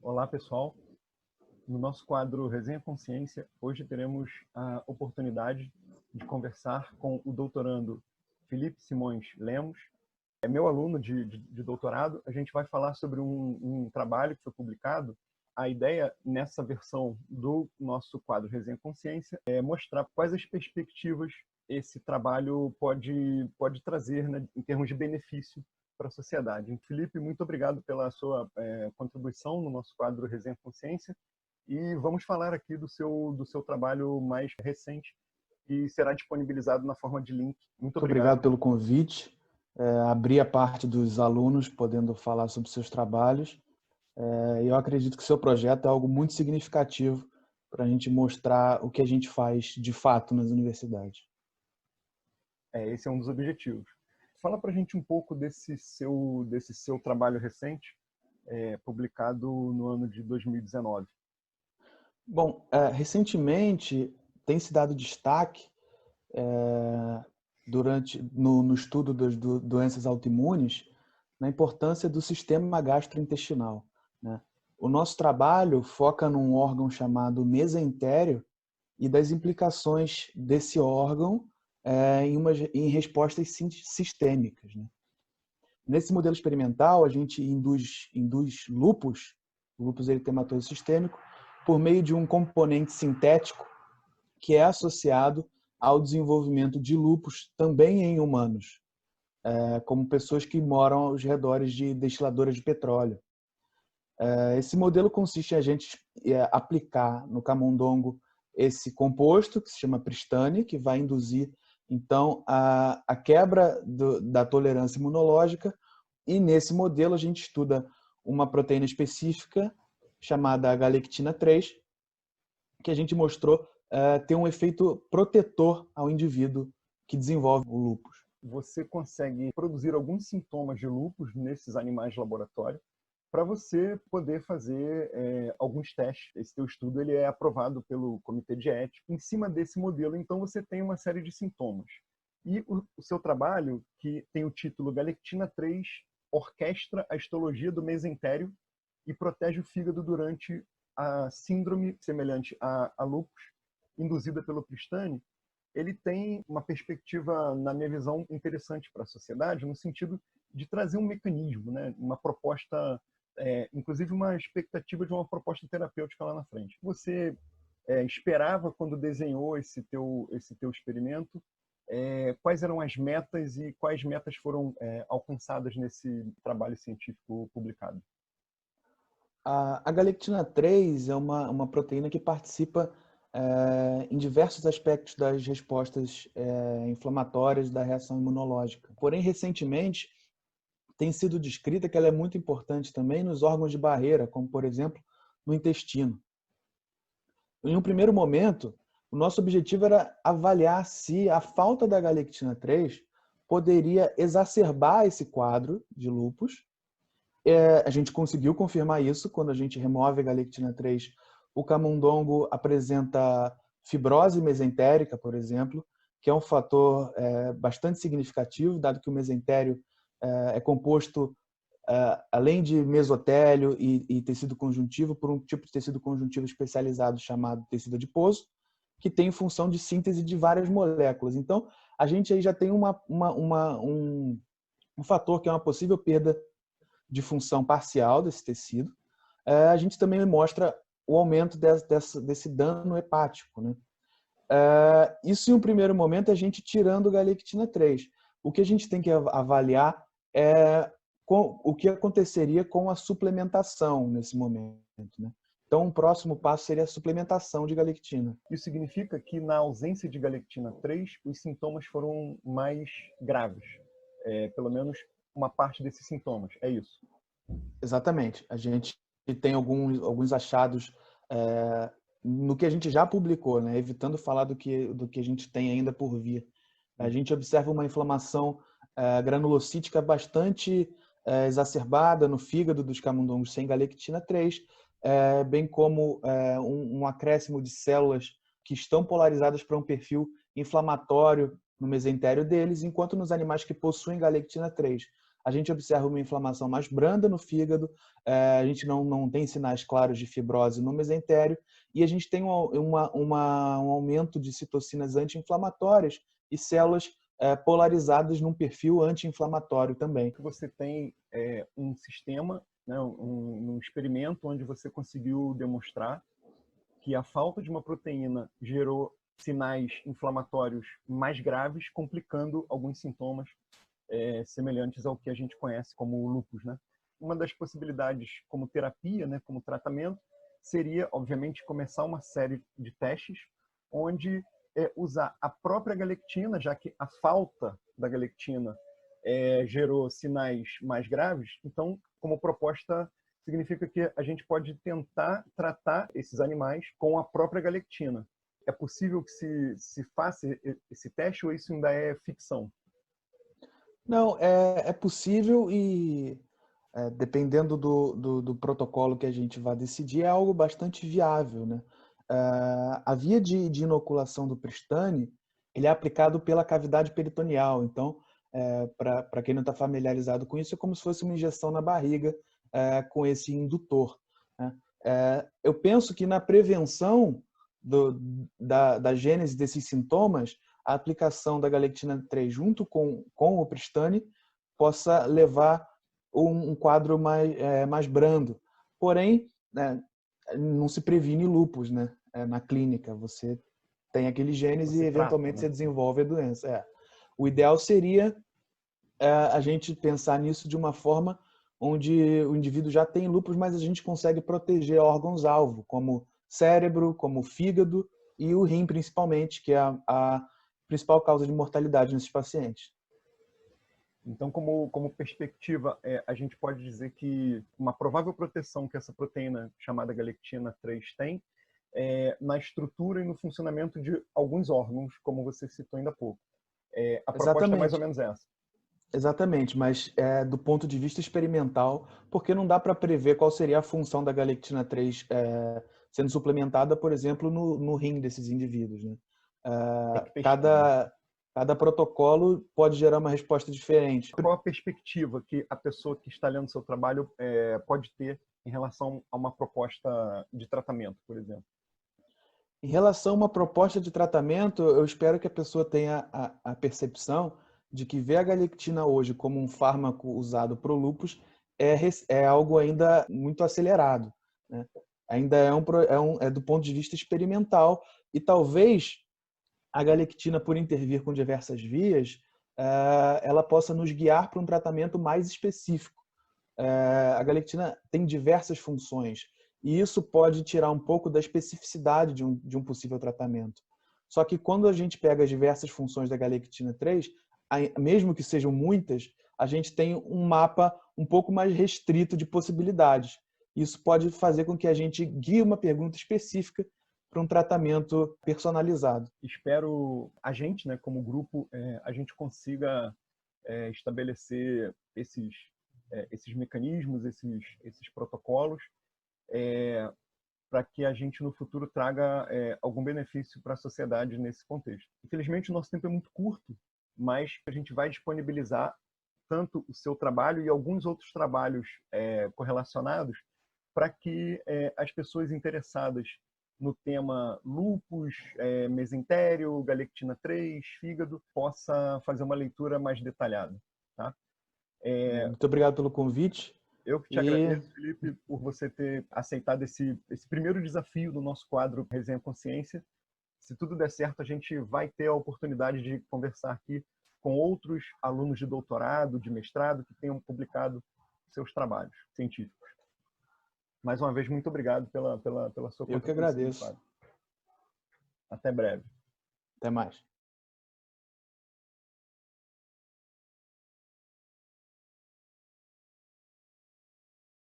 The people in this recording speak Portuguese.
Olá, pessoal. No nosso quadro Resenha Consciência, hoje teremos a oportunidade de conversar com o doutorando Felipe Simões Lemos. É meu aluno de doutorado. A gente vai falar sobre um trabalho que foi publicado. A ideia nessa versão do nosso quadro Resenha Consciência é mostrar quais as perspectivas esse trabalho pode trazer, né, em termos de benefício para a sociedade. Felipe, muito obrigado pela sua contribuição no nosso quadro Resenha Consciência. E vamos falar aqui do seu trabalho mais recente, que será disponibilizado na forma de link. Muito Muito obrigado obrigado. pelo convite. Abrir a parte dos alunos podendo falar sobre seus trabalhos. Eu acredito que o seu projeto é algo muito significativo para a gente mostrar o que a gente faz de fato nas universidades. Esse é um dos objetivos. Fala para a gente um pouco desse seu trabalho recente, publicado no ano de 2019. Bom, recentemente tem se dado destaque no estudo das doenças autoimunes na importância do sistema gastrointestinal, né? O nosso trabalho foca num órgão chamado mesentério e das implicações desse órgão em respostas sistêmicas, né? Nesse modelo experimental, a gente induz lúpus, o lúpus eritematoso sistêmico, por meio de um componente sintético que é associado ao desenvolvimento de lúpus também em humanos, como pessoas que moram aos redores de destiladoras de petróleo. Esse modelo consiste em a gente aplicar no camundongo esse composto, que se chama Pristane, que vai induzir, então, a quebra da tolerância imunológica. E nesse modelo a gente estuda uma proteína específica chamada galectina 3, que a gente mostrou ter um efeito protetor ao indivíduo que desenvolve o lúpus. Você consegue produzir alguns sintomas de lúpus nesses animais de laboratório para você poder fazer alguns testes. Esse teu estudo ele é aprovado pelo Comitê de Ética. Em cima desse modelo, então, você tem uma série de sintomas. E o seu trabalho, que tem o título Galectina 3, orquestra a histologia do mesentério e protege o fígado durante a síndrome semelhante a lúpus, induzida pelo Pristane, ele tem uma perspectiva, na minha visão, interessante para a sociedade, no sentido de trazer um mecanismo, né? Uma proposta, inclusive uma expectativa de uma proposta terapêutica lá na frente. Você esperava quando desenhou esse teu experimento? Quais eram as metas e quais metas foram alcançadas nesse trabalho científico publicado? A galectina 3 é uma proteína que participa em diversos aspectos das respostas inflamatórias da reação imunológica. Porém, recentemente, tem sido descrita que ela é muito importante também nos órgãos de barreira, como, por exemplo, no intestino. Em um primeiro momento, o nosso objetivo era avaliar se a falta da galectina 3 poderia exacerbar esse quadro de lúpus. A gente conseguiu confirmar isso quando a gente remove a galectina 3. O camundongo apresenta fibrose mesentérica, por exemplo, que é um fator bastante significativo, dado que o mesentério é composto, além de mesotélio e tecido conjuntivo, por um tipo de tecido conjuntivo especializado chamado tecido adiposo, que tem função de síntese de várias moléculas. Então, a gente aí já tem um fator que é uma possível perda de função parcial desse tecido. A gente também mostra o aumento desse dano hepático, né? Isso, em um primeiro momento, a gente tirando galectina 3. O que a gente tem que avaliar é o que aconteceria com a suplementação nesse momento, né? Então, o próximo passo seria a suplementação de galectina. Isso significa que, na ausência de galectina 3, os sintomas foram mais graves. Pelo menos uma parte desses sintomas. É isso? Exatamente. A gente tem alguns achados no que a gente já publicou, né? Evitando falar do que a gente tem ainda por vir. A gente observa uma inflamação granulocítica bastante exacerbada no fígado dos camundongos sem galectina 3, bem como um acréscimo de células que estão polarizadas para um perfil inflamatório no mesentério deles, enquanto nos animais que possuem galectina 3, a gente observa uma inflamação mais branda no fígado, a gente não tem sinais claros de fibrose no mesentério, e a gente tem um aumento de citocinas anti-inflamatórias e células polarizadas num perfil anti-inflamatório também. Você tem um sistema, né, um experimento onde você conseguiu demonstrar que a falta de uma proteína gerou sinais inflamatórios mais graves, complicando alguns sintomas semelhantes ao que a gente conhece como lúpus, né? Uma das possibilidades como terapia, né, como tratamento, seria, obviamente, começar uma série de testes onde usar a própria galectina, já que a falta da galectina gerou sinais mais graves. Então, como proposta, significa que a gente pode tentar tratar esses animais com a própria galectina. É possível que se faça esse teste ou isso ainda é ficção? Não, é possível e, dependendo do protocolo que a gente vai decidir, é algo bastante viável, né? A via de inoculação do Pristane, ele é aplicado pela cavidade peritoneal. Então, para quem não está familiarizado com isso, é como se fosse uma injeção na barriga com esse indutor, né? Eu penso que na prevenção da gênese desses sintomas, a aplicação da galectina 3 junto com o Pristane possa levar um quadro mais brando. Porém, né, não se previne lúpus, né? Na clínica, você tem aquele gênese e eventualmente Trata, você né? desenvolve a doença. O ideal seria a gente pensar nisso de uma forma onde o indivíduo já tem lúpus, mas a gente consegue proteger órgãos-alvo, como cérebro, como fígado e o rim, principalmente, que é a principal causa de mortalidade nesses pacientes. Então, como perspectiva, a gente pode dizer que uma provável proteção que essa proteína chamada galectina 3 tem na estrutura e no funcionamento de alguns órgãos, como você citou ainda há pouco. A proposta é mais ou Exatamente. menos essa. Exatamente, mas do ponto de vista experimental, porque não dá para prever qual seria a função da galectina 3 sendo suplementada, por exemplo, no rim desses indivíduos, né? Tem que testar, né? Cada protocolo pode gerar uma resposta diferente. Qual a perspectiva que a pessoa que está lendo seu trabalho pode ter em relação a uma proposta de tratamento, por exemplo? Em relação a uma proposta de tratamento, eu espero que a pessoa tenha a percepção de que ver a galectina hoje como um fármaco usado para o lúpus é algo ainda muito acelerado, né? Ainda é do ponto de vista experimental e talvez a galectina, por intervir com diversas vias, ela possa nos guiar para um tratamento mais específico. A galectina tem diversas funções e isso pode tirar um pouco da especificidade de um possível tratamento. Só que quando a gente pega as diversas funções da galectina 3, mesmo que sejam muitas, a gente tem um mapa um pouco mais restrito de possibilidades. Isso pode fazer com que a gente guie uma pergunta específica para um tratamento personalizado. Espero a gente, né, como grupo, a gente consiga estabelecer esses mecanismos, esses protocolos, para que a gente no futuro traga algum benefício para a sociedade nesse contexto. Infelizmente, o nosso tempo é muito curto, mas a gente vai disponibilizar tanto o seu trabalho e alguns outros trabalhos correlacionados para que as pessoas interessadas no tema lúpus, mesentério, galectina 3, fígado, possa fazer uma leitura mais detalhada. Tá? Muito obrigado pelo convite. Eu que te agradeço, Felipe, por você ter aceitado esse primeiro desafio do nosso quadro Resenha Consciência. Se tudo der certo, a gente vai ter a oportunidade de conversar aqui com outros alunos de doutorado, de mestrado, que tenham publicado seus trabalhos científicos. Mais uma vez, muito obrigado pela sua contribuição. Eu que agradeço. Até breve. Até mais.